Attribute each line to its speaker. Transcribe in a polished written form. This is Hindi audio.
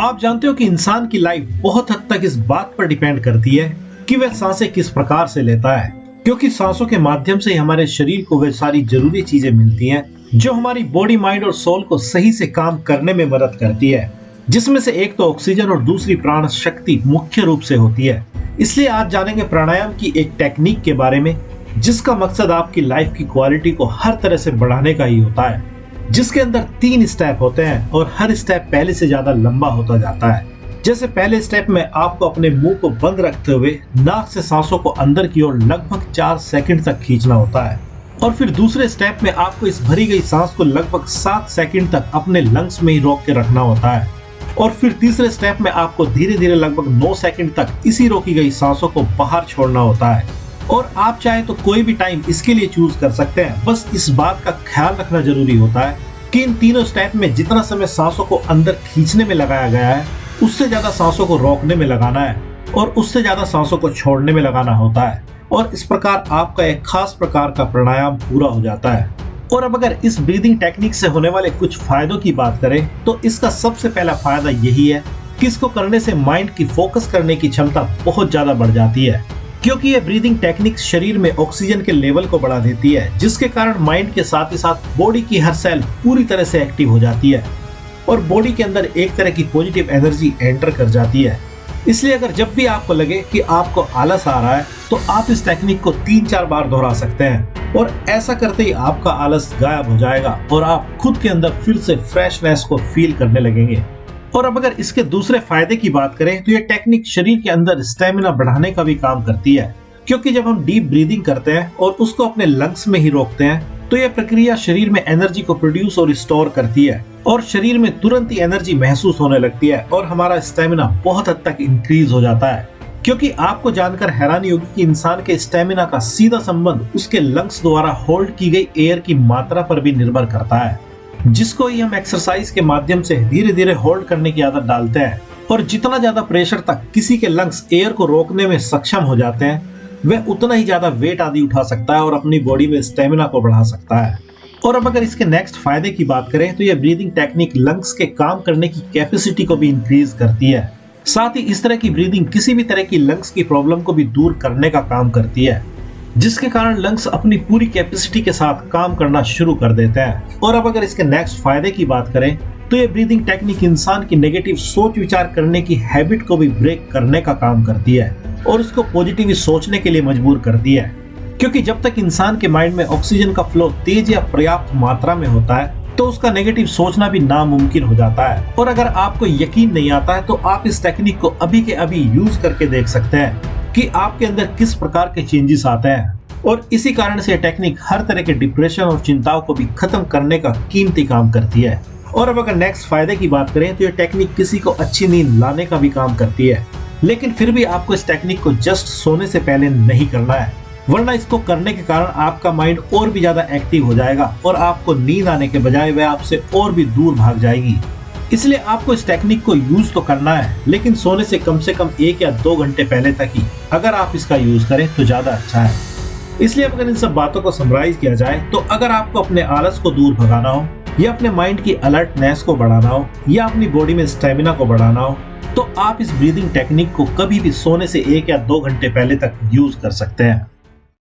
Speaker 1: आप जानते हो कि इंसान की लाइफ बहुत हद तक इस बात पर डिपेंड करती है कि वह सांसें किस प्रकार से लेता है, क्योंकि सांसों के माध्यम से हमारे शरीर को वह सारी जरूरी चीजें मिलती हैं जो हमारी बॉडी, माइंड और सोल को सही से काम करने में मदद करती है, जिसमें से एक तो ऑक्सीजन और दूसरी प्राण शक्ति मुख्य रूप से होती है। इसलिए आज जानेंगे प्राणायाम की एक टेक्निक के बारे में जिसका मकसद आपकी लाइफ की क्वालिटी को हर तरह से बढ़ाने का ही होता है, जिसके अंदर 3 स्टेप होते हैं और हर स्टेप पहले से ज्यादा लंबा होता जाता है। जैसे पहले स्टेप में आपको अपने मुंह को बंद रखते हुए नाक से सांसों को अंदर की ओर लगभग 4 सेकंड तक खींचना होता है, और फिर दूसरे स्टेप में आपको इस भरी गई सांस को लगभग 7 सेकंड तक अपने लंग्स में ही रोक के रखना होता है, और फिर तीसरे स्टेप में आपको धीरे धीरे लगभग 9 सेकंड तक इसी रोकी गई सांसों को बाहर छोड़ना होता है। और आप चाहे तो कोई भी टाइम इसके लिए चूज कर सकते हैं, बस इस बात का ख्याल रखना जरूरी होता है कि इन तीनों स्टेप में जितना समय सांसों को अंदर खींचने में लगाया गया है उससे ज्यादा सांसों को रोकने में लगाना है और उससे ज्यादा सांसों को छोड़ने में लगाना होता है, और इस प्रकार आपका एक खास प्रकार का प्राणायाम पूरा हो जाता है। और अब अगर इस ब्रीदिंग टेक्निक से होने वाले कुछ फायदों की बात करें तो इसका सबसे पहला फायदा यही है कि इसको करने से माइंड की फोकस करने की क्षमता बहुत ज्यादा बढ़ जाती है, क्योंकि ये ब्रीदिंग टेक्निक शरीर में ऑक्सीजन के लेवल को बढ़ा देती है, जिसके कारण माइंड के साथ ही साथ बॉडी की हर सेल पूरी तरह से एक्टिव हो जाती है और बॉडी के अंदर एक तरह की पॉजिटिव एनर्जी एंटर कर जाती है। इसलिए अगर जब भी आपको लगे कि आपको आलस आ रहा है तो आप इस टेक्निक को 3-4 बार दोहरा सकते हैं, और ऐसा करते ही आपका आलस गायब हो जाएगा और आप खुद के अंदर फिर से फ्रेशनेस को फील करने लगेंगे। और अब अगर इसके दूसरे फायदे की बात करें तो ये टेक्निक शरीर के अंदर स्टेमिना बढ़ाने का भी काम करती है, क्योंकि जब हम डीप ब्रीदिंग करते हैं और उसको अपने लंग्स में ही रोकते हैं तो यह प्रक्रिया शरीर में एनर्जी को प्रोड्यूस और स्टोर करती है और शरीर में तुरंत ही एनर्जी महसूस होने लगती है और हमारा स्टेमिना बहुत हद तक इंक्रीज हो जाता है। क्योंकि आपको जानकर हैरानी होगी कि इंसान के स्टेमिना का सीधा संबंध उसके लंग्स द्वारा होल्ड की गई एयर की मात्रा पर भी निर्भर करता है, जिसको ही हम एक्सरसाइज के माध्यम से धीरे धीरे होल्ड करने की आदत डालते हैं। और जितना ज्यादा प्रेशर तक किसी के लंग्स एयर को रोकने में सक्षम हो जाते हैं वह उतना ही ज्यादा वेट आदि उठा सकता है और अपनी बॉडी में स्टेमिना को बढ़ा सकता है। और अब अगर इसके नेक्स्ट फायदे की बात करें तो यह ब्रीदिंग टेक्निक लंग्स के काम करने की कैपेसिटी को भी इंक्रीज करती है। साथ ही इस तरह की ब्रीदिंग किसी भी तरह की लंग्स की प्रॉब्लम को भी दूर करने का काम करती है, जिसके कारण लंग्स अपनी पूरी कैपेसिटी के साथ काम करना शुरू कर देते हैं। और अब अगर इसके नेक्स्ट फायदे की बात करें तो ये ब्रीदिंग टेक्निक इंसान की नेगेटिव सोच विचार करने की हैबिट को भी ब्रेक करने का काम करती है और उसको पॉजिटिव सोचने के लिए मजबूर करती है, क्योंकि जब तक इंसान के माइंड में ऑक्सीजन का फ्लो तेज या पर्याप्त मात्रा में होता है तो उसका नेगेटिव सोचना भी नामुमकिन हो जाता है। और अगर आपको यकीन नहीं आता है तो आप इस टेक्निक को अभी के अभी यूज करके देख सकते हैं कि आपके अंदर किस प्रकार के चेंजेस आते हैं, और इसी कारण से यह टेक्निक हर तरह के डिप्रेशन और चिंताओं को भी खत्म करने का कीमती काम करती है। और अब अगर नेक्स्ट फायदे की बात करें तो यह टेक्निक किसी को अच्छी नींद लाने का भी काम करती है, लेकिन फिर भी आपको इस टेक्निक को जस्ट सोने से पहले नहीं करना है, वरना इसको करने के कारण आपका माइंड और भी ज्यादा एक्टिव हो जाएगा और आपको नींद आने के बजाय वह आपसे और भी दूर भाग जाएगी। इसलिए आपको इस टेक्निक को यूज तो करना है, लेकिन सोने से कम 1 या 2 घंटे पहले तक ही अगर आप इसका यूज करें तो ज्यादा अच्छा है। इसलिए अगर इन सब बातों को समराइज किया जाए तो अगर आपको अपने आलस को दूर भगाना हो या अपने माइंड की अलर्टनेस को बढ़ाना हो या अपनी बॉडी में स्टेमिना को बढ़ाना हो तो आप इस ब्रीदिंग टेक्निक को कभी भी सोने से 1 या 2 घंटे पहले तक यूज कर सकते हैं।